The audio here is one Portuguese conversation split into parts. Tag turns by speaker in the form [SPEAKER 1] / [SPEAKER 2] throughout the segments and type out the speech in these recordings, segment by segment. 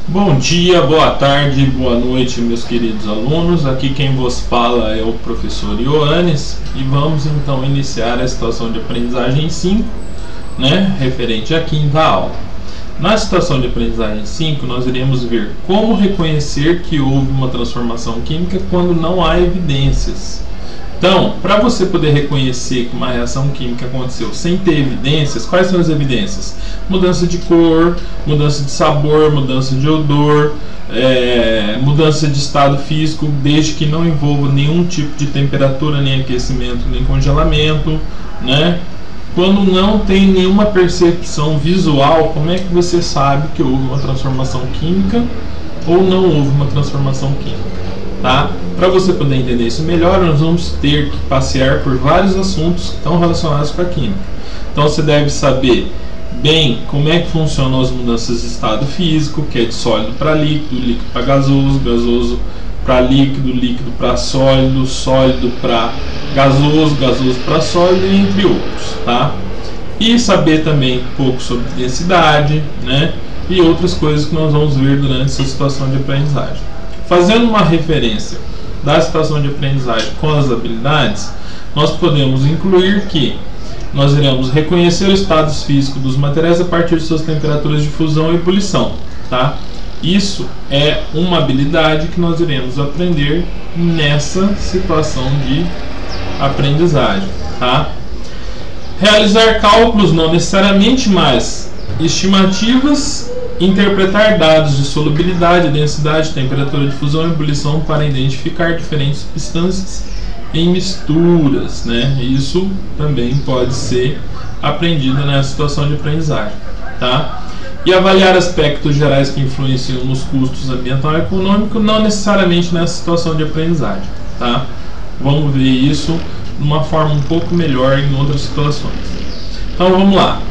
[SPEAKER 1] Bom dia, boa tarde, boa noite, meus queridos alunos. Aqui quem vos fala é o professor Ioannis e vamos então iniciar a situação de aprendizagem 5, referente à quinta aula. Na situação de aprendizagem 5, nós iremos ver como reconhecer que houve uma transformação química quando não há evidências. Então, para você poder reconhecer que uma reação química aconteceu sem ter evidências, quais são as evidências? Mudança de cor, mudança de sabor, mudança de odor, mudança de estado físico, desde que não envolva nenhum tipo de temperatura, nem aquecimento, nem congelamento, Quando não tem nenhuma percepção visual, como é que você sabe que houve uma transformação química ou não houve uma transformação química? Para você poder entender isso melhor, nós vamos ter que passear por vários assuntos que estão relacionados com a química. Então você deve saber bem como é que funcionam as mudanças de estado físico, que é de sólido para líquido, líquido para gasoso, gasoso para líquido, líquido para sólido, sólido para gasoso, gasoso para sólido, entre outros, E saber também um pouco sobre densidade, e outras coisas que nós vamos ver durante essa situação de aprendizagem. Fazendo uma referência da situação de aprendizagem com as habilidades, nós podemos incluir que nós iremos reconhecer os estados físicos dos materiais a partir de suas temperaturas de fusão e ebulição, Isso é uma habilidade que nós iremos aprender nessa situação de aprendizagem, Realizar cálculos, não necessariamente, mas estimativas, interpretar dados de solubilidade, densidade, temperatura de fusão e ebulição para identificar diferentes substâncias em misturas, Isso também pode ser aprendido nessa situação de aprendizagem, E avaliar aspectos gerais que influenciam nos custos ambiental e econômico, não necessariamente nessa situação de aprendizagem, Vamos ver isso de uma forma um pouco melhor em outras situações. Então vamos lá.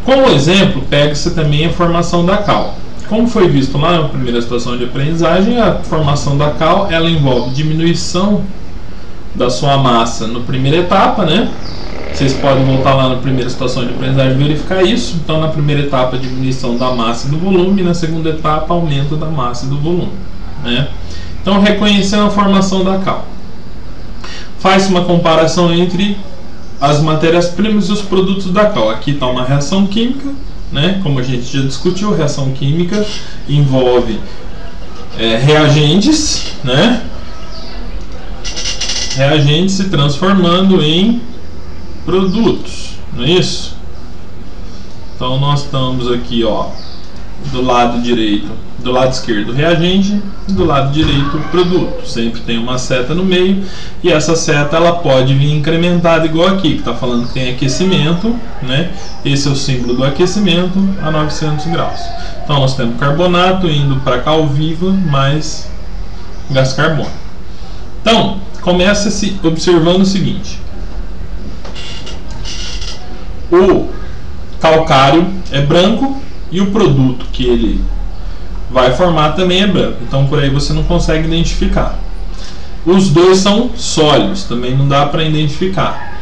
[SPEAKER 1] Como exemplo, pega-se também a formação da cal. Como foi visto lá na primeira situação de aprendizagem, a formação da cal ela envolve diminuição da sua massa na primeira etapa, Vocês podem voltar lá na primeira situação de aprendizagem e verificar isso. Então, na primeira etapa, diminuição da massa e do volume, na segunda etapa, aumento da massa e do volume, Então, reconhecendo a formação da cal, faz uma comparação entre as matérias-primas e os produtos da cal. Aqui está uma reação química, como a gente já discutiu, reação química envolve reagentes, reagentes se transformando em produtos, não é isso? Então nós estamos aqui, do lado direito, do lado esquerdo reagente e do lado direito produto. Sempre tem uma seta no meio e essa seta ela pode vir incrementada igual aqui, que está falando que tem aquecimento, Esse é o símbolo do aquecimento a 900 graus. Então nós temos carbonato indo para cal viva mais gás carbônico. Então começa-se observando o seguinte: o calcário é branco e o produto que ele vai formar também é branco. Então por aí você não consegue identificar. Os dois são sólidos, também não dá para identificar.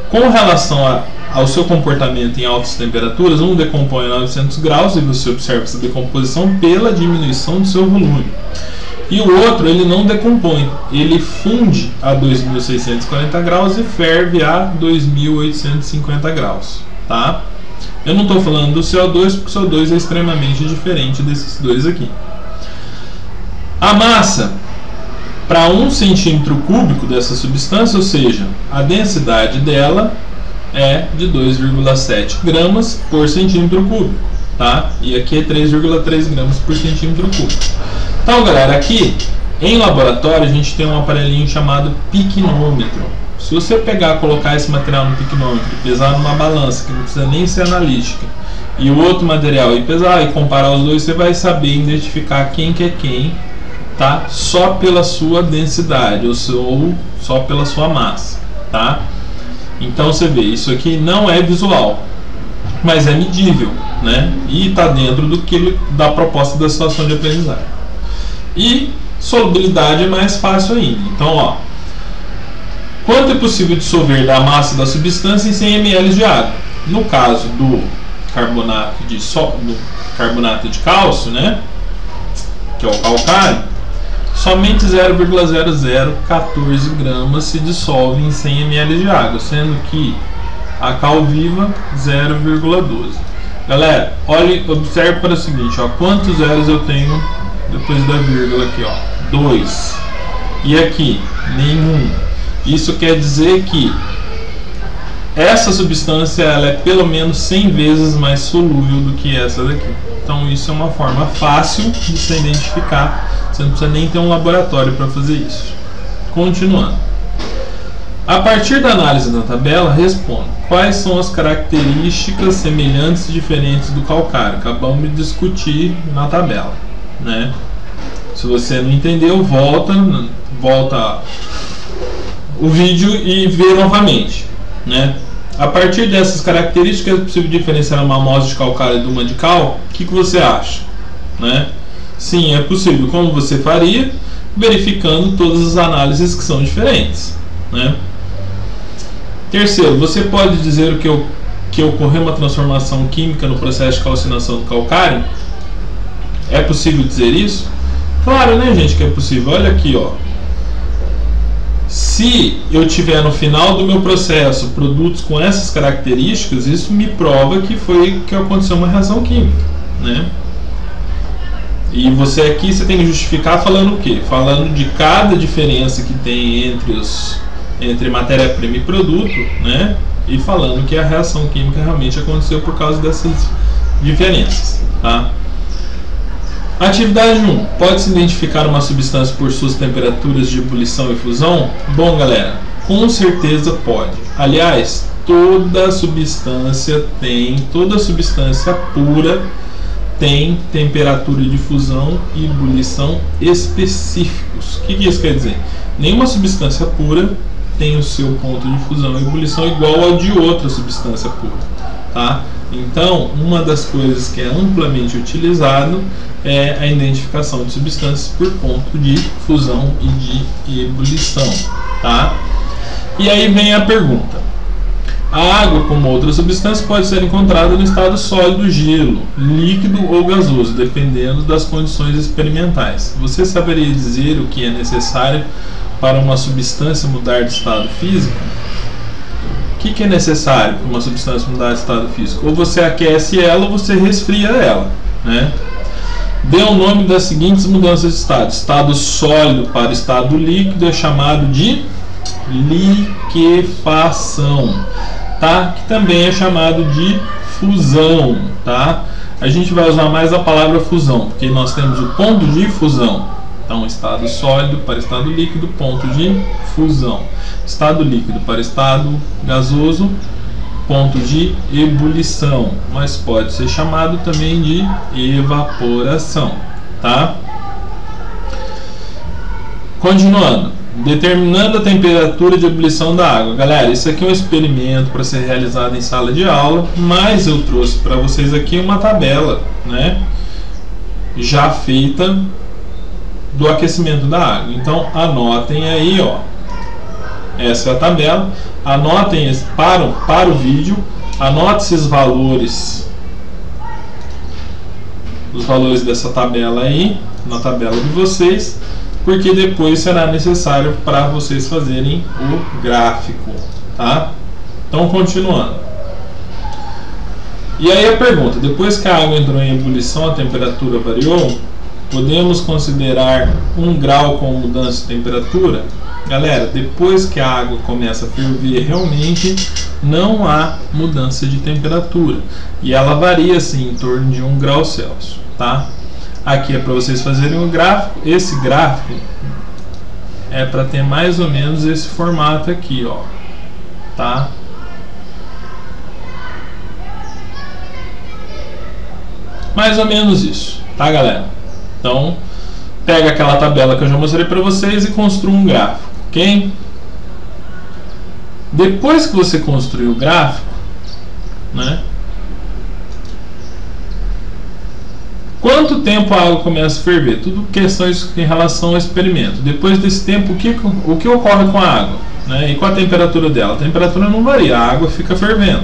[SPEAKER 1] Com relação ao seu comportamento em altas temperaturas, um decompõe a 900 graus e você observa essa decomposição pela diminuição do seu volume. E o outro ele não decompõe, ele funde a 2640 graus e ferve a 2850 graus, Eu não estou falando do CO2 porque o CO2 é extremamente diferente desses dois aqui. A massa para 1 centímetro cúbico dessa substância, ou seja, a densidade dela é de 2,7 gramas por centímetro cúbico, E aqui é 3,3 gramas por centímetro cúbico. Então, galera, aqui em laboratório a gente tem um aparelhinho chamado piquinômetro. Se você colocar esse material no piquinômetro e pesar numa balança, que não precisa nem ser analítica, e o outro material e pesar e comparar os dois, você vai saber identificar quem que é quem, só pela sua densidade ou só pela sua massa, Então você vê, isso aqui não é visual, mas é medível, E está dentro da proposta da situação de aprendizagem. E solubilidade é mais fácil ainda. Então, quanto é possível dissolver da massa da substância em 100 ml de água? No caso do carbonato carbonato de cálcio, né, que é o calcário, somente 0,0014 gramas se dissolve em 100 ml de água, sendo que a cal viva 0,12. Galera, olhe, observe para o seguinte, ó, quantos zeros eu tenho depois da vírgula aqui, ó, 2. E aqui, nenhum. Isso quer dizer que essa substância ela é pelo menos 100 vezes mais solúvel do que essa daqui. Então isso é uma forma fácil de se identificar. Você não precisa nem ter um laboratório para fazer isso. Continuando. A partir da análise da tabela, responda quais são as características semelhantes e diferentes do calcário. Acabamos de discutir na tabela, né? Se você não entendeu, volta o vídeo e vê novamente, né? A partir dessas características é possível diferenciar uma amostra de calcário de uma de cal? O que você acha, né? Sim, é possível. Como você faria? Verificando todas as análises que são diferentes, né? Terceiro, você pode dizer que ocorreu uma transformação química no processo de calcinação do calcário? É possível dizer isso? Claro, né, gente, que é possível. Olha aqui, ó. Se eu tiver no final do meu processo produtos com essas características, isso me prova que aconteceu uma reação química, né? E você aqui você tem que justificar falando o quê? Falando de cada diferença que tem entre matéria-prima e produto, né? E falando que a reação química realmente aconteceu por causa dessas diferenças, tá? Atividade 1. Pode-se identificar uma substância por suas temperaturas de ebulição e fusão? Bom, galera, com certeza pode. Aliás, toda substância pura tem temperatura de fusão e ebulição específicos. O que isso quer dizer? Nenhuma substância pura tem o seu ponto de fusão e ebulição igual ao de outra substância pura, tá? Então, uma das coisas que é amplamente utilizado é a identificação de substâncias por ponto de fusão e de ebulição, tá? E aí vem a pergunta: a água, como outras substâncias, pode ser encontrada no estado sólido, gelo, líquido ou gasoso, dependendo das condições experimentais. Você saberia dizer o que é necessário para uma substância mudar de estado físico? O que é necessário para uma substância mudar de estado físico? Ou você aquece ela ou você resfria ela, né? Dê o nome das seguintes mudanças de estado. Estado sólido para estado líquido é chamado de liquefação, tá? Que também é chamado de fusão, tá? A gente vai usar mais a palavra fusão, porque nós temos o ponto de fusão. Então, estado sólido para estado líquido, ponto de fusão. Estado líquido para estado gasoso, ponto de ebulição, mas pode ser chamado também de evaporação, tá? Continuando, determinando a temperatura de ebulição da água. Galera, isso aqui é um experimento para ser realizado em sala de aula, mas eu trouxe para vocês aqui uma tabela, né, já feita do aquecimento da água. Então anotem aí, ó, essa é a tabela. Anotem para o vídeo, anote esses valores, os valores dessa tabela aí na tabela de vocês, porque depois será necessário para vocês fazerem o gráfico, tá? Então, continuando. E aí a pergunta: depois que a água entrou em ebulição, a temperatura variou? Podemos considerar 1 grau com mudança de temperatura? Galera, depois que a água começa a ferver, realmente não há mudança de temperatura. E ela varia assim em torno de 1 grau Celsius, tá? Aqui é para vocês fazerem o gráfico. Esse gráfico é para ter mais ou menos esse formato aqui, ó, tá? Mais ou menos isso, tá, galera? Então, pega aquela tabela que eu já mostrei para vocês e construa um gráfico, ok? Depois que você construir o gráfico, né, quanto tempo a água começa a ferver? Tudo questões em relação ao experimento. Depois desse tempo, o que ocorre com a água, né, e com a temperatura dela? A temperatura não varia, a água fica fervendo.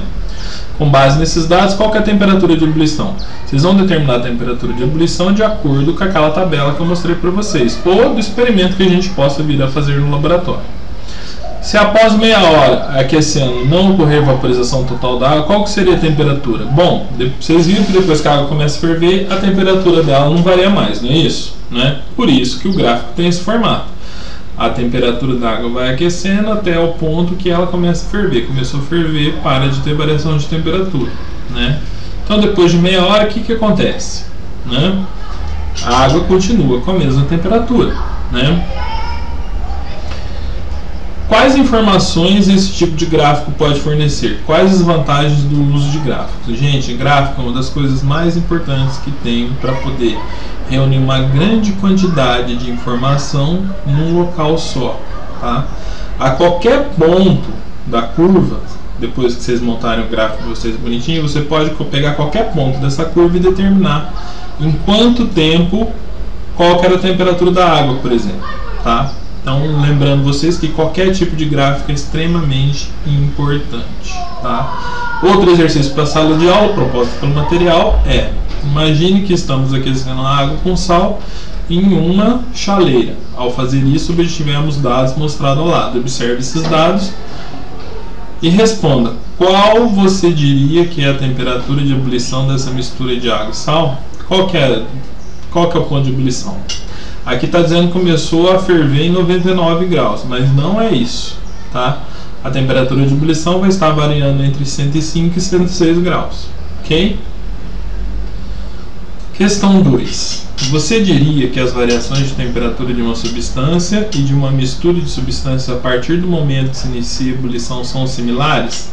[SPEAKER 1] Com base nesses dados, qual que é a temperatura de ebulição? Vocês vão determinar a temperatura de ebulição de acordo com aquela tabela que eu mostrei para vocês, ou do experimento que a gente possa vir a fazer no laboratório. Se após meia hora aquecendo não ocorrer vaporização total da água, qual que seria a temperatura? Bom, vocês viram que depois que a água começa a ferver, a temperatura dela não varia mais, não é isso? Né? Por isso que o gráfico tem esse formato. A temperatura da água vai aquecendo até o ponto que ela começa a ferver. Começou a ferver, para de ter variação de temperatura, né? Então, depois de meia hora, o que acontece? Né? A água continua com a mesma temperatura, né? Quais informações esse tipo de gráfico pode fornecer? Quais as vantagens do uso de gráficos? Gente, gráfico é uma das coisas mais importantes que tem para poder reunir uma grande quantidade de informação num local só, tá? A qualquer ponto da curva, depois que vocês montarem o gráfico de vocês bonitinho, você pode pegar qualquer ponto dessa curva e determinar em quanto tempo, qual que era a temperatura da água, por exemplo, tá? Então, lembrando vocês que qualquer tipo de gráfico é extremamente importante, tá? Outro exercício para a sala de aula, proposto pelo material, é: imagine que estamos aquecendo a água com sal em uma chaleira. Ao fazer isso, obtivemos dados mostrados ao lado. Observe esses dados e responda: qual você diria que é a temperatura de ebulição dessa mistura de água e sal? Qual que é o ponto de ebulição? Aqui está dizendo que começou a ferver em 99 graus, mas não é isso, tá? A temperatura de ebulição vai estar variando entre 105 e 106 graus, ok? Questão 2. Você diria que as variações de temperatura de uma substância e de uma mistura de substâncias a partir do momento que se inicia a ebulição são similares?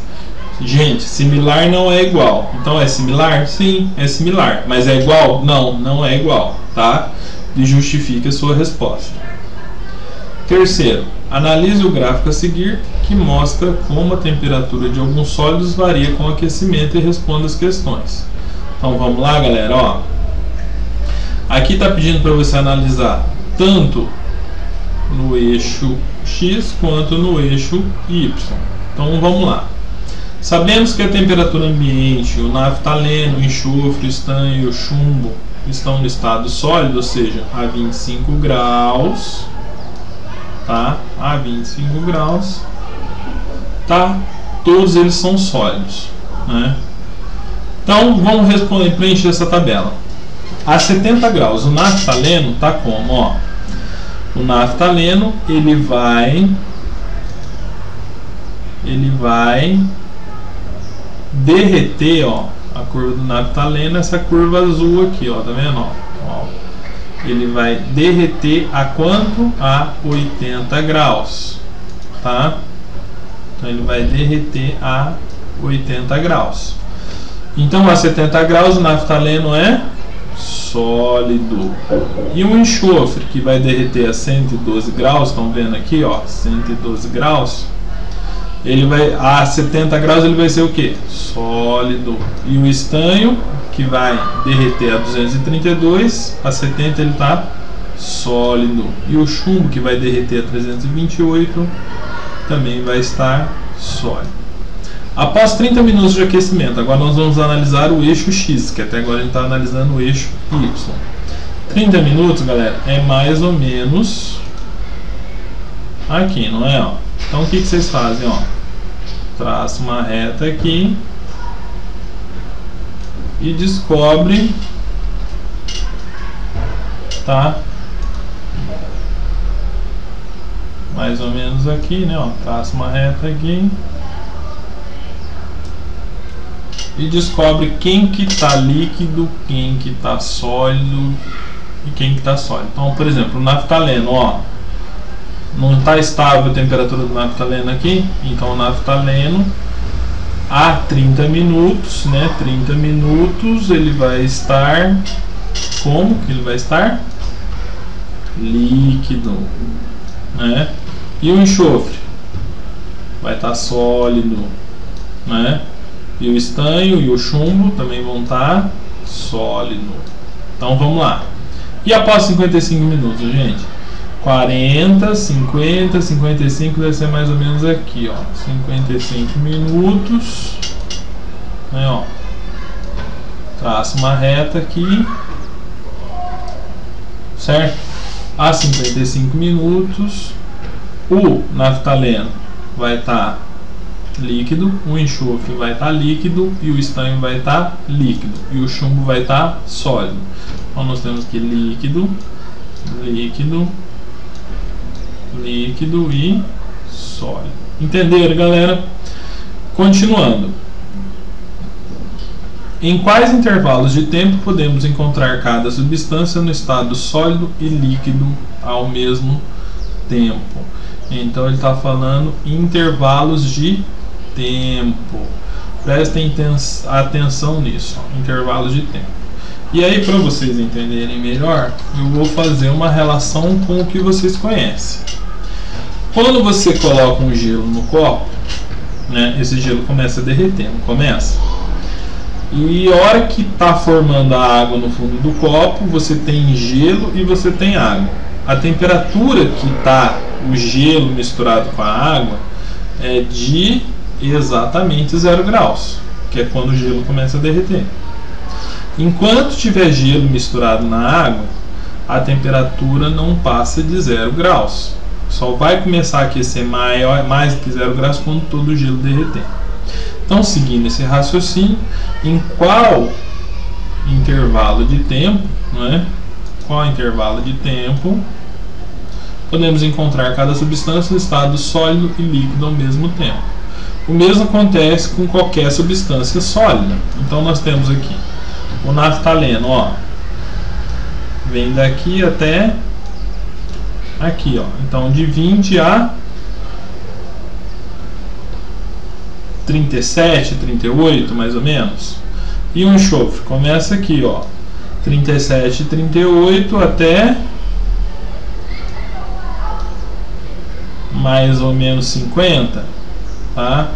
[SPEAKER 1] Gente, similar não é igual. Então é similar? Sim, é similar. Mas é igual? Não, não é igual, tá? E justifique a sua resposta. Terceiro, analise o gráfico a seguir que mostra como a temperatura de alguns sólidos varia com o aquecimento e responda as questões. Então vamos lá, galera, ó. Aqui está pedindo para você analisar tanto no eixo X quanto no eixo Y. Então vamos lá. Sabemos que a temperatura ambiente, o naftaleno, o enxofre, o estanho e o chumbo estão no estado sólido, ou seja, a 25 graus, tá? A 25 graus, tá? Todos eles são sólidos, né? Então, vamos responder, preencher essa tabela. A 70 graus, o naftaleno tá como, ó? O naftaleno, ele vai derreter, ó, a curva do naftaleno, essa curva azul aqui, ó, tá vendo, ó? Ele vai derreter a quanto? A 80 graus, tá? Então ele vai derreter a 80 graus. Então a 70 graus o naftaleno é sólido. E o enxofre, que vai derreter a 112 graus, estão vendo aqui, ó, 112 graus, ele vai a 70 graus, ele vai ser o que? Sólido. E o estanho, que vai derreter a 232, a 70 ele está sólido. E o chumbo, que vai derreter a 328, também vai estar sólido. Após 30 minutos de aquecimento, agora nós vamos analisar o eixo X, que até agora a gente está analisando o eixo Y. 30 minutos, galera, é mais ou menos aqui, não é? Ó. Então o que vocês fazem? Ó? Traça uma reta aqui e descobre, tá? Mais ou menos aqui, né? Ó, traça uma reta aqui e descobre quem que tá líquido, quem que tá sólido e quem que tá sólido. Então, por exemplo, o naftaleno, ó, não está estável a temperatura do naftaleno aqui, então o naftaleno a 30 minutos, né? 30 minutos ele vai estar como que ele vai estar? Líquido, né? E o enxofre vai estar sólido, né? E o estanho e o chumbo também vão estar sólido. Então vamos lá. E após 55 minutos, gente? 40, 50, 55 deve ser mais ou menos aqui, ó. 55 minutos. né, ó. Traça uma reta aqui, certo? A 55 minutos, o naftaleno vai estar líquido, o enxofre vai estar líquido e o estanho vai estar líquido e o chumbo vai estar sólido. Então nós temos aqui líquido, líquido, líquido e sólido. Entenderam, galera? Continuando. Em quais intervalos de tempo podemos encontrar cada substância no estado sólido e líquido ao mesmo tempo? Então ele está falando intervalos de tempo. Prestem atenção nisso, ó, intervalos de tempo. E aí, para vocês entenderem melhor, eu vou fazer uma relação com o que vocês conhecem. Quando você coloca um gelo no copo, né, esse gelo começa a derreter, não começa? E a hora que está formando a água no fundo do copo, você tem gelo e você tem água. A temperatura que está o gelo misturado com a água é de exatamente 0 graus, que é quando o gelo começa a derreter. Enquanto tiver gelo misturado na água, a temperatura não passa de 0 graus. Só vai começar a aquecer mais do que 0 graus quando todo o gelo derreter. Então, seguindo esse raciocínio, em qual intervalo de tempo, não é? Qual intervalo de tempo podemos encontrar cada substância no estado sólido e líquido ao mesmo tempo? O mesmo acontece com qualquer substância sólida. Então nós temos aqui o naftaleno, ó, vem daqui até aqui, ó. Então de 20 a 37, 38 mais ou menos. E o enxofre começa aqui, ó, 37, 38 até mais ou menos 50, tá?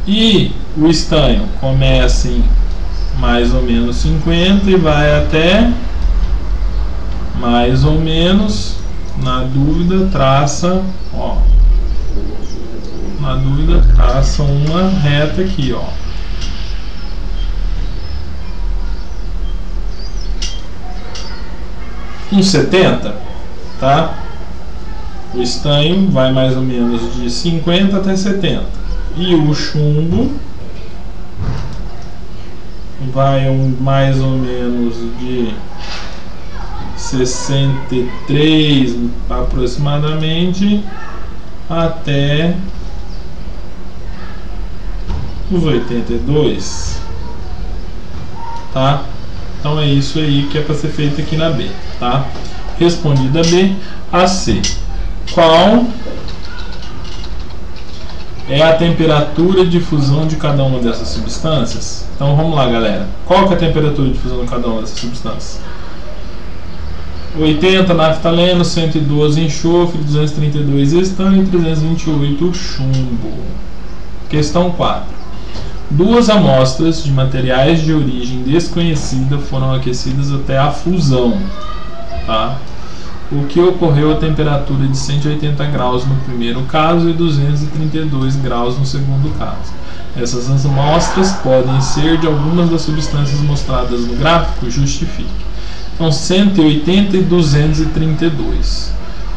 [SPEAKER 1] E o estanho começa em mais ou menos 50 e vai até mais ou menos, na dúvida traça, ó, na dúvida traça uma reta aqui, ó. Em 70, tá? O estanho vai mais ou menos de 50 até 70 e o chumbo vai mais ou menos de 63 aproximadamente até os 82, tá? Então é isso aí que é para ser feito aqui na B, tá? Respondida B. A C. Qual é a temperatura de fusão de cada uma dessas substâncias? Então vamos lá, galera. Qual que é a temperatura de fusão de cada uma dessas substâncias? 80 naftaleno, 112 enxofre, 232 estanho e 328 chumbo. Questão 4. Duas amostras de materiais de origem desconhecida foram aquecidas até a fusão, tá? O que ocorreu a temperatura de 180 graus no primeiro caso e 232 graus no segundo caso. Essas amostras podem ser de algumas das substâncias mostradas no gráfico? Justifique. Então 180 e 232.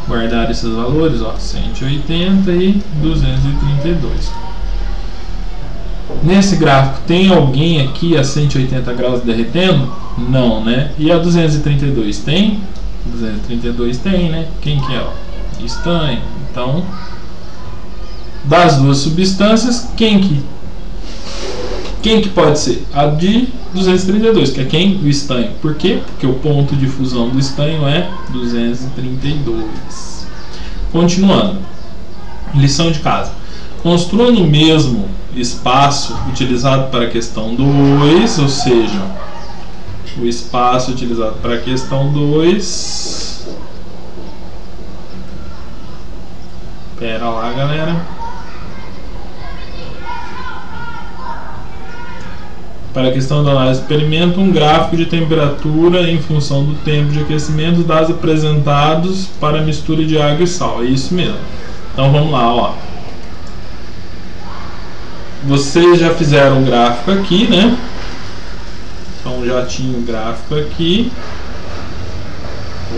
[SPEAKER 1] Guardar esses valores, ó, 180 e 232. Nesse gráfico tem alguém aqui a 180 graus derretendo? Não, né? E a 232 tem? 232 tem, né? Quem que é? Ó? Estanho. Então, das duas substâncias, quem que pode ser? A de 232, que é quem? O estanho. Por quê? Porque o ponto de fusão do estanho é 232. Continuando. Lição de casa. Construa no mesmo espaço utilizado para a questão 2, ou seja, o espaço utilizado para a questão 2. Pera lá, galera. Para a questão da análise do experimento, um gráfico de temperatura em função do tempo de aquecimento dos dados apresentados para a mistura de água e sal. É isso mesmo. Então vamos lá, ó. vocês já fizeram o gráfico aqui, né? Então já tinha o gráfico aqui.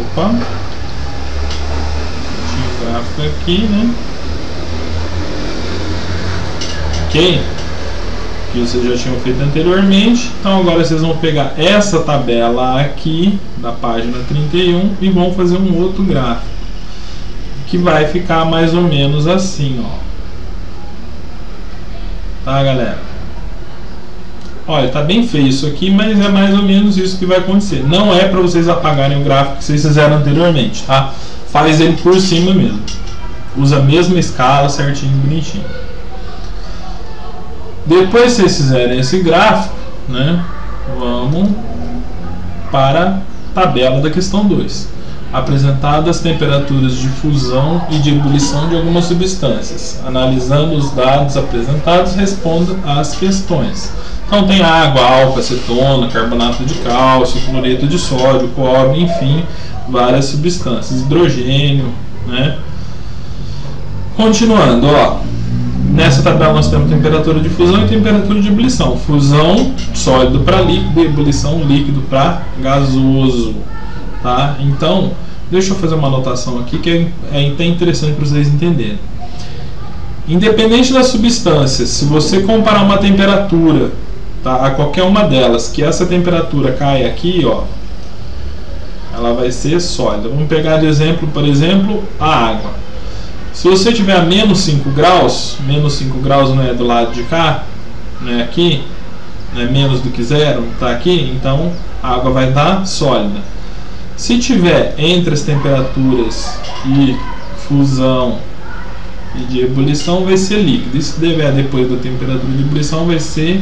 [SPEAKER 1] Opa! Já tinha o gráfico aqui, né? Ok? Que vocês já tinham feito anteriormente. Então agora vocês vão pegar essa tabela aqui da página 31 e vão fazer um outro gráfico que vai ficar mais ou menos assim, ó. Tá, galera? Olha, tá bem feio isso aqui, mas é mais ou menos isso que vai acontecer. Não é para vocês apagarem o gráfico que vocês fizeram anteriormente, tá? Faz ele por cima mesmo. Usa a mesma escala, certinho, bonitinho. Depois que vocês fizerem esse gráfico, né, vamos para a tabela da questão 2. Apresentadas temperaturas de fusão e de ebulição de algumas substâncias. Analisando os dados apresentados, responda às questões. Então tem água, álcool, acetona, carbonato de cálcio, cloreto de sódio, cobre, enfim, várias substâncias, hidrogênio, né? Continuando, ó. Nessa tabela nós temos temperatura de fusão e temperatura de ebulição. Fusão, sólido para líquido, e ebulição, líquido para gasoso. Tá? Então, deixa eu fazer uma anotação aqui que é até interessante para vocês entenderem. Independente das substâncias, se você comparar uma temperatura, tá, a qualquer uma delas, que essa temperatura cai aqui, ó, ela vai ser sólida. Vamos pegar de exemplo, por exemplo, a água. Se você tiver a menos 5 graus não é do lado de cá, não é aqui, não é menos do que zero, está aqui, então a água vai estar sólida. Se tiver entre as temperaturas de fusão e de ebulição, vai ser líquido. E se tiver depois da temperatura de ebulição, vai ser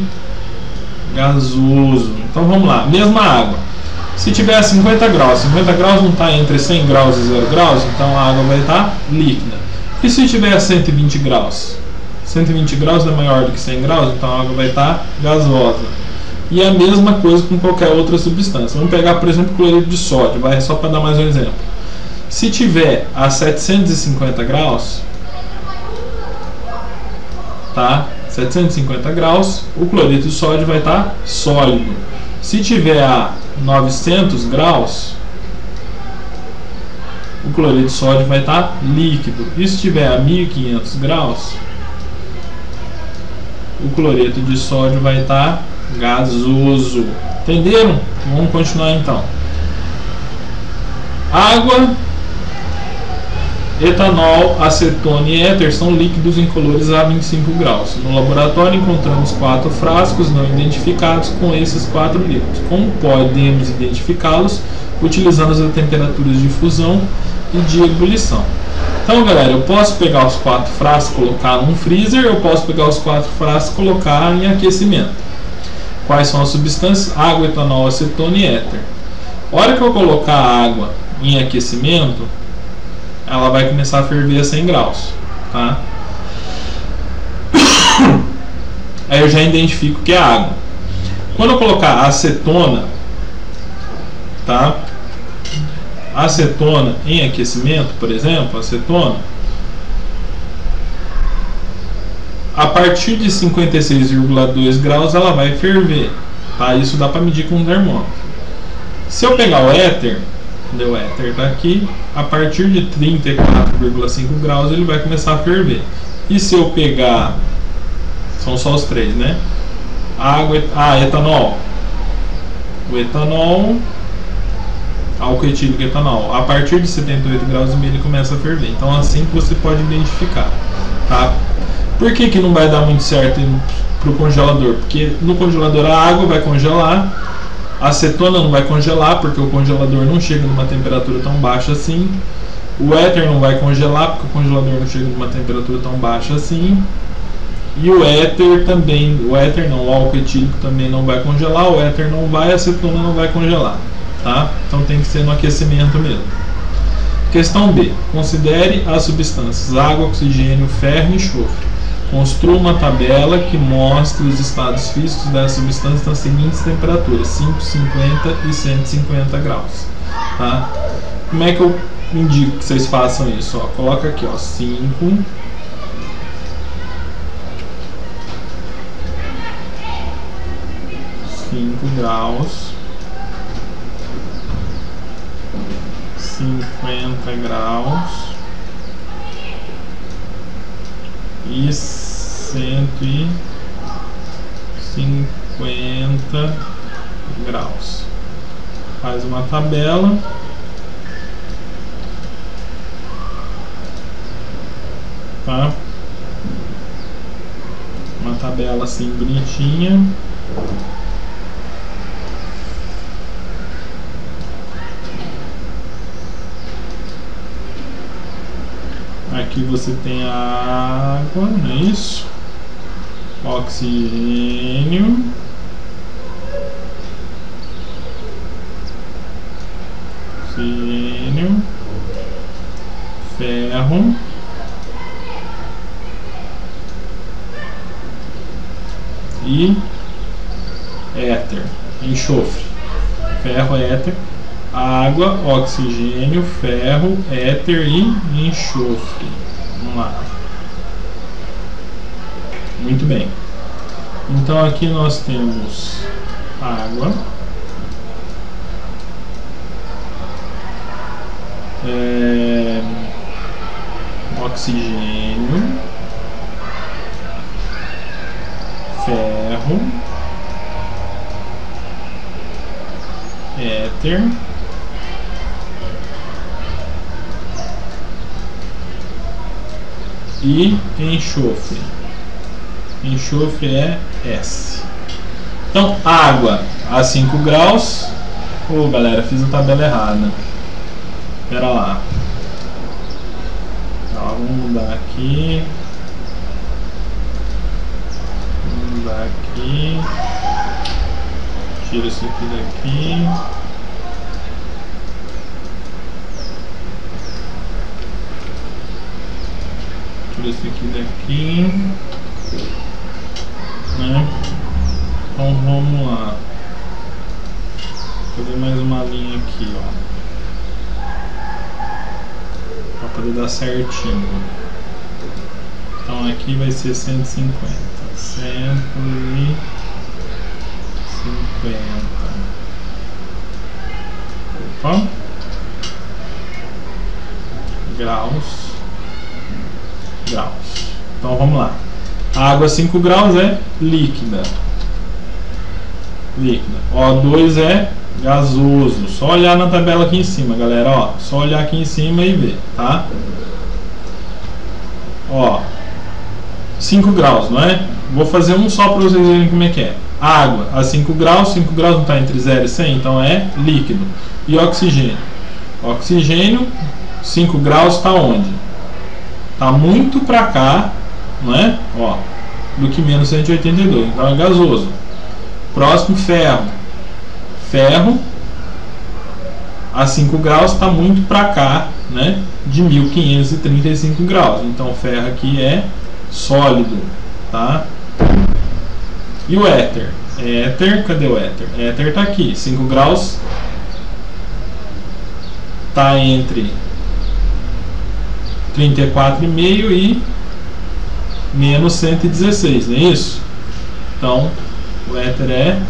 [SPEAKER 1] gasoso. Então vamos lá, mesma água. Se tiver a 50 graus não está entre 100 graus e 0 graus, então a água vai estar líquida. E se tiver a 120 graus? 120 graus é maior do que 100 graus, então a água vai estar gasosa. E a mesma coisa com qualquer outra substância. Vamos pegar, por exemplo, cloreto de sódio, vai, só para dar mais um exemplo. Se tiver a 750 graus, tá? 750 graus, o cloreto de sódio vai estar sólido. Se tiver a 900 graus, o cloreto de sódio vai estar líquido. E se tiver a 1500 graus, o cloreto de sódio vai estar gasoso. Entenderam? Vamos continuar então. Água, etanol, acetona e éter são líquidos incolores a 25 graus. No laboratório encontramos 4 frascos não identificados com esses 4 líquidos. Como podemos identificá-los? Utilizando as temperaturas de fusão e de ebulição. Então, galera, eu posso pegar os 4 frascos e colocar num freezer, eu posso pegar os 4 frascos e colocar em aquecimento. Quais são as substâncias? Água, etanol, acetona e éter. A hora que eu colocar a água em aquecimento, ela vai começar a ferver a 100 graus, tá? Aí eu já identifico que é água. Quando eu colocar a acetona, tá? Acetona em aquecimento, por exemplo, acetona, a partir de 56,2 graus ela vai ferver, tá? Isso dá para medir com um termômetro. Se eu pegar o éter, o éter está aqui, a partir de 34,5 graus ele vai começar a ferver. E se eu pegar, são só os 3, né? Água, etanol. O etanol, álcool etílico e etanol, a partir de 78 graus e meio ele começa a ferver. Então assim que você pode identificar, tá? Por que que não vai dar muito certo para o congelador? Porque no congelador a água vai congelar, a acetona não vai congelar, porque o congelador não chega numa temperatura tão baixa assim. O éter não vai congelar, porque o congelador não chega numa temperatura tão baixa assim. E o éter também, o álcool etílico também não vai congelar, o éter não vai, a acetona não vai congelar, tá? Então tem que ser no aquecimento mesmo. Questão B. Considere as substâncias água, oxigênio, ferro e enxofre. Construa uma tabela que mostre os estados físicos das substâncias nas seguintes temperaturas: 5, 50 e 150 graus. Tá? Como é que eu indico que vocês façam isso? Ó, coloca aqui, ó, 5, 5 graus, 50 graus e 150 graus. Faz uma tabela. Tá? Uma tabela assim bonitinha. Aqui você tem a água, não é isso? Oxigênio. Oxigênio. Ferro. E éter, enxofre. Ferro, éter, água, oxigênio, ferro, éter e enxofre. Vamos lá. Muito bem. Então aqui nós temos água, oxigênio, ferro, éter, e enxofre. Enxofre é S. Então, água a 5 graus. Oh, galera, fiz a tabela errada. Espera lá. Vamos mudar aqui. Aqui, tira isso aqui daqui, tira isso aqui daqui, né? Então vamos lá, vou fazer mais uma linha aqui, ó, para poder dar certinho. Então aqui vai ser 150. 150 opa, graus. Então vamos lá. A água 5 graus é líquida. O2 é gasoso. Só olhar na tabela aqui em cima, galera, ó. Só olhar aqui em cima e ver, tá? Ó, 5 graus, não é? Vou fazer um só para vocês verem como é que é. Água a 5 graus não está entre 0 e 100, então é líquido. E oxigênio. Oxigênio, 5 graus está onde? Está muito para cá, não é? Ó, do que menos 182, então é gasoso. Próximo, ferro. Ferro a 5 graus está muito para cá, né? De 1535 graus. Então o ferro aqui é sólido, tá? E o éter? Éter, cadê o éter? Éter está aqui, 5 graus está entre 34,5 e menos 116, não é isso? Então o éter é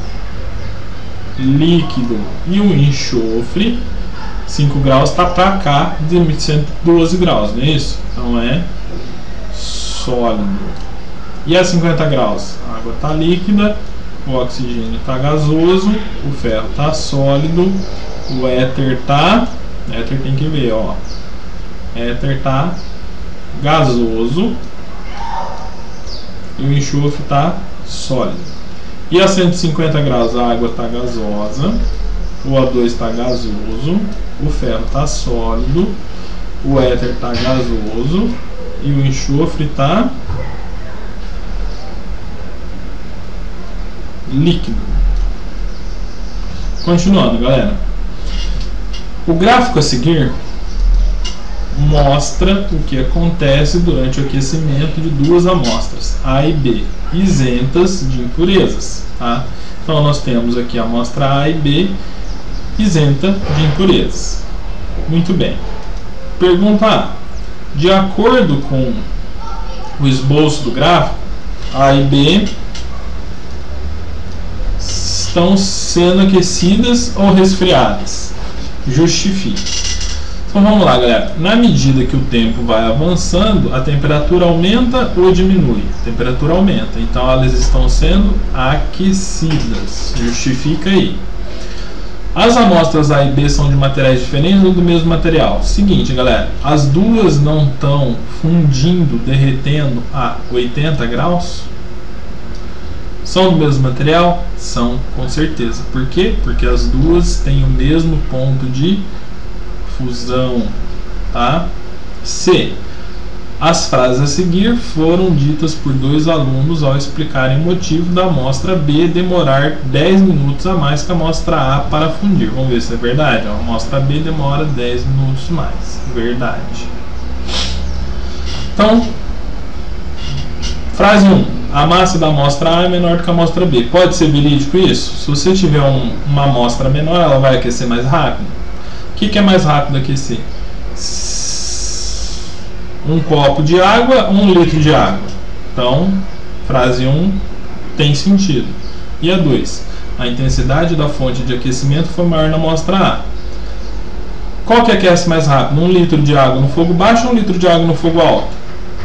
[SPEAKER 1] líquido. E o enxofre, 5 graus está para cá de 112 graus, não é isso? Então é sólido. E a 50 graus? A água está líquida, o oxigênio está gasoso, o ferro está sólido, o éter está... éter tem que ver, ó. Éter está gasoso e o enxofre está sólido. E a 150 graus a água está gasosa, o O2 está gasoso, o ferro está sólido, o éter está gasoso e o enxofre está líquido. Continuando, galera. O gráfico a seguir mostra o que acontece durante o aquecimento de duas amostras, A e B, isentas de impurezas. Tá? Então nós temos aqui a amostra A e B isenta de impurezas. Muito bem. Pergunta A. De acordo com o esboço do gráfico, A e B estão sendo aquecidas ou resfriadas? Justifique. Então vamos lá, galera. Na medida que o tempo vai avançando, a temperatura aumenta ou diminui? A temperatura aumenta. Então elas estão sendo aquecidas. Justifica aí. As amostras A e B são de materiais diferentes ou do mesmo material? Seguinte, galera. As duas não estão fundindo, derretendo a 80 graus? São do mesmo material? São, com certeza. Por quê? Porque as duas têm o mesmo ponto de fusão, tá? C. As frases a seguir foram ditas por dois alunos ao explicarem o motivo da amostra B demorar 10 minutos a mais que a amostra A para fundir. Vamos ver se é verdade. A amostra B demora 10 minutos mais. Verdade. Então, frase 1. A massa da amostra A é menor do que a amostra B. Pode ser verídico isso? Se você tiver uma amostra menor, ela vai aquecer mais rápido? O que é mais rápido aquecer? 1 copo de água, 1 litro de água. Então, frase 1 tem sentido. E a 2? A intensidade da fonte de aquecimento foi maior na amostra A. Qual que aquece mais rápido? 1 litro de água no fogo baixo ou 1 litro de água no fogo alto?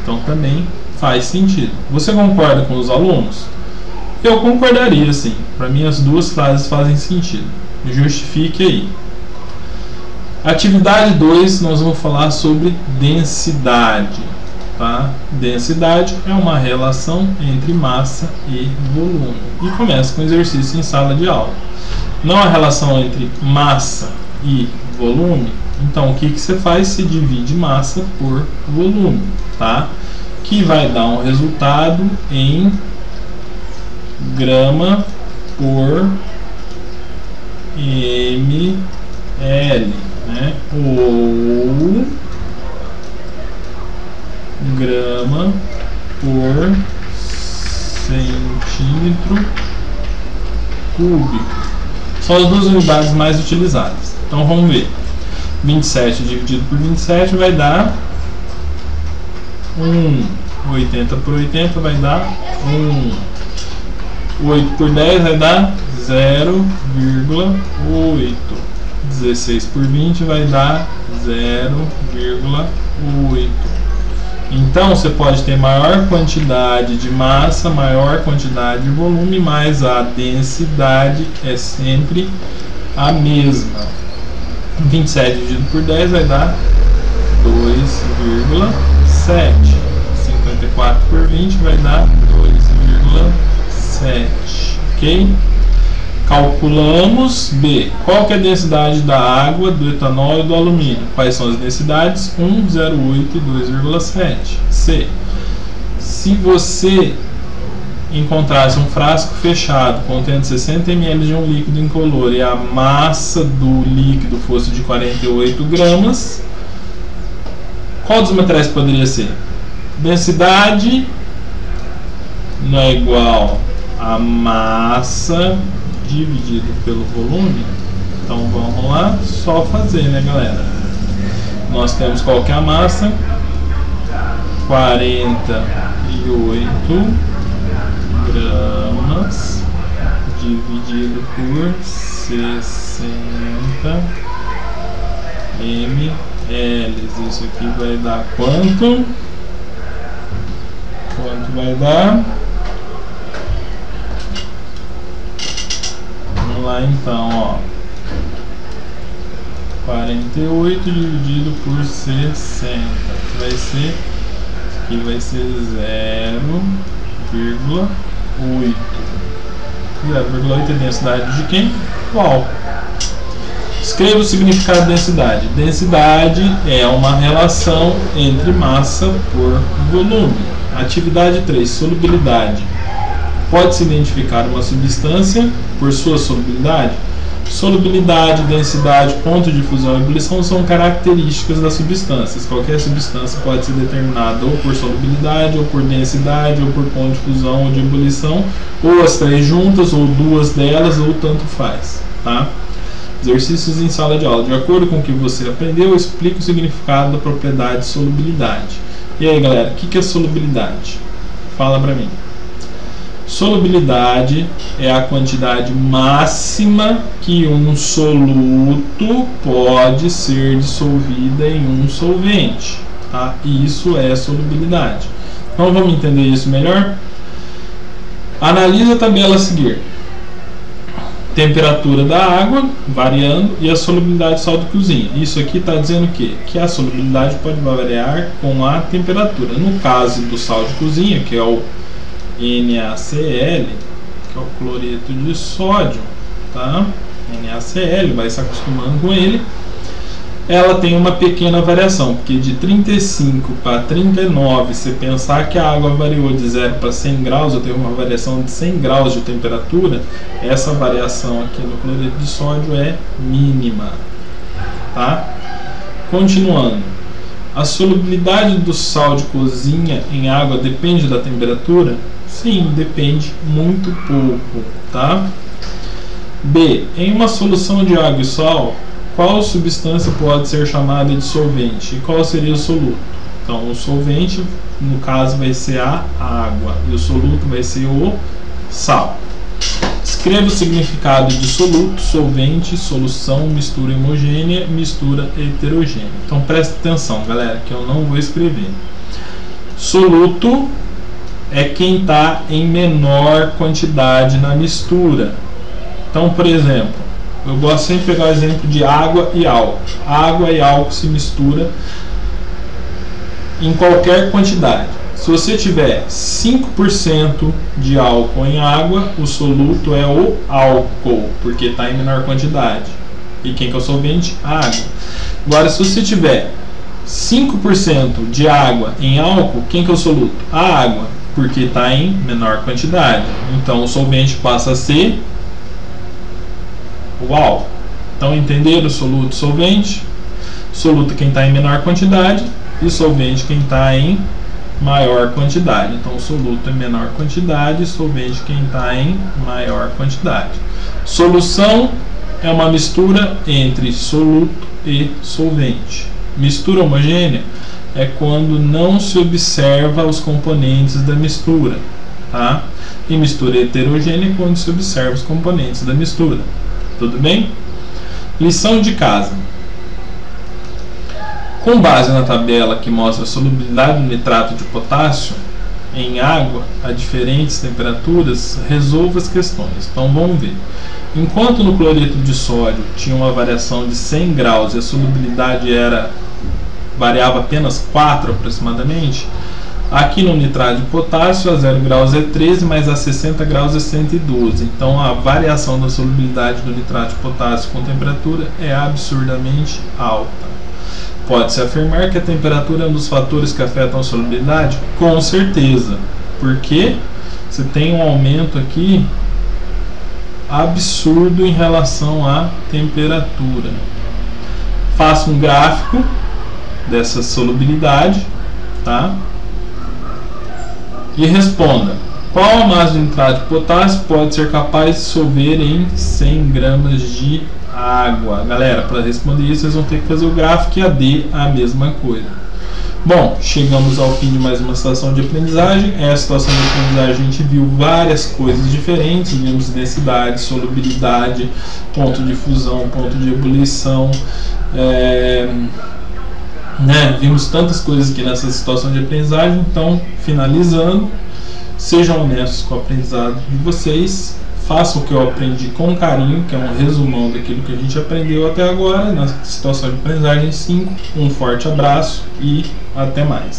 [SPEAKER 1] Então também faz sentido. Você concorda com os alunos? Eu concordaria, sim. Para mim as duas frases fazem sentido. Justifique aí. Atividade 2, nós vamos falar sobre densidade. Tá? Densidade é uma relação entre massa e volume. E começa com exercício em sala de aula. Não a relação entre massa e volume. Então o que você faz? Se divide massa por volume. Tá? Que vai dar um resultado em grama por ml. Né? Ou grama por centímetro cúbico. São as duas unidades mais utilizadas. Então vamos ver. 27 dividido por 27 vai dar 1. 80 por 80 vai dar 1. 8 por 10 vai dar 0,8. 16 por 20 vai dar 0,8. Então você pode ter maior quantidade de massa, maior quantidade de volume, mas a densidade é sempre a mesma. 27 dividido por 10 vai dar 2,7. 54 por 20 vai dar 2,7. Ok? Calculamos B. Qual que é a densidade da água, do etanol e do alumínio? Quais são as densidades? 1, 0,8 e 2,7. C. Se você encontrasse um frasco fechado contendo 60 ml de um líquido incolor e a massa do líquido fosse de 48 gramas, qual dos materiais poderia ser? Densidade não é igual a massa dividido pelo volume. Então vamos lá, só fazer, né, galera? Nós temos qual que é a massa? 48 gramas dividido por 60 ml. Isso aqui vai dar quanto? Quanto vai dar? Vamos lá então, ó. 48 dividido por 60 vai ser, aqui vai ser 0,8. 0,8 é densidade de quem? O álcool. Escreva o significado de densidade. Densidade é uma relação entre massa por volume. Atividade 3, solubilidade. Pode-se identificar uma substância por sua solubilidade? Solubilidade, densidade, ponto de fusão e ebulição são características das substâncias. Qualquer substância pode ser determinada ou por solubilidade, ou por densidade, ou por ponto de fusão ou de ebulição, ou as três juntas, ou duas delas, ou tanto faz. Tá? Exercícios em sala de aula. De acordo com o que você aprendeu, explique o significado da propriedade solubilidade. E aí, galera, o que é solubilidade? Fala pra mim. Solubilidade é a quantidade máxima que um soluto pode ser dissolvida em um solvente, tá? Isso é solubilidade. Então vamos entender isso melhor? Analise a tabela a seguir. Temperatura da água variando e a solubilidade de sal de cozinha. Isso aqui está dizendo o quê? Que a solubilidade pode variar com a temperatura. No caso do sal de cozinha, que é o NaCl, que é o cloreto de sódio, tá? NaCl, vai se acostumando com ele. Ela tem uma pequena variação, porque de 35 para 39, se pensar que a água variou de 0 para 100 graus, eu tenho uma variação de 100 graus de temperatura, essa variação aqui no cloreto de sódio é mínima, tá? Continuando, a solubilidade do sal de cozinha em água depende da temperatura? Sim, depende muito pouco, tá? B. Em uma solução de água e sal, qual substância pode ser chamada de solvente? E qual seria o soluto? Então, o solvente, no caso, vai ser a água e o soluto vai ser o sal. Escreva o significado de soluto, solvente, solução, mistura homogênea, mistura heterogênea. Então, presta atenção, galera, que eu não vou escrever. Soluto é quem está em menor quantidade na mistura. Então, por exemplo, eu gosto sempre de pegar o exemplo de água e álcool. Água e álcool se mistura em qualquer quantidade. Se você tiver 5% de álcool em água, o soluto é o álcool, porque está em menor quantidade. E quem que é o solvente? A água. Agora, se você tiver 5% de água em álcool, quem que é o soluto? A água, porque está em menor quantidade. Então, o solvente passa a ser o álcool. Então, entenderam? Soluto, solvente. Soluto quem está em menor quantidade e solvente quem está em maior quantidade. Então, o soluto é menor quantidade e solvente quem está em maior quantidade. Solução é uma mistura entre soluto e solvente. Mistura homogênea é quando não se observa os componentes da mistura, tá? E mistura heterogênea é quando se observa os componentes da mistura. Tudo bem? Lição de casa. Com base na tabela que mostra a solubilidade do nitrato de potássio em água a diferentes temperaturas, resolva as questões. Então vamos ver. Enquanto no cloreto de sódio tinha uma variação de 100 graus e a solubilidade variava apenas 4 aproximadamente, aqui no nitrato de potássio a 0 graus é 13, mas a 60 graus é 112. Então a variação da solubilidade do nitrato de potássio com temperatura é absurdamente alta. Pode-se afirmar que a temperatura é um dos fatores que afetam a solubilidade? Com certeza, porque você tem um aumento aqui absurdo em relação à temperatura. Faça um gráfico dessa solubilidade, tá? E responda: qual a massa de nitrato de potássio pode ser capaz de dissolver em 100 gramas de água? Galera, para responder isso, vocês vão ter que fazer o gráfico e a D a mesma coisa. Bom, chegamos ao fim de mais uma situação de aprendizagem. Essa situação de aprendizagem a gente viu várias coisas diferentes. Vimos densidade, solubilidade, ponto de fusão, ponto de ebulição. Vimos tantas coisas aqui nessa situação de aprendizagem. Então, finalizando, sejam honestos com o aprendizado de vocês. Façam o que eu aprendi com carinho, que é um resumão daquilo que a gente aprendeu até agora na situação de aprendizagem 5. Um forte abraço e até mais.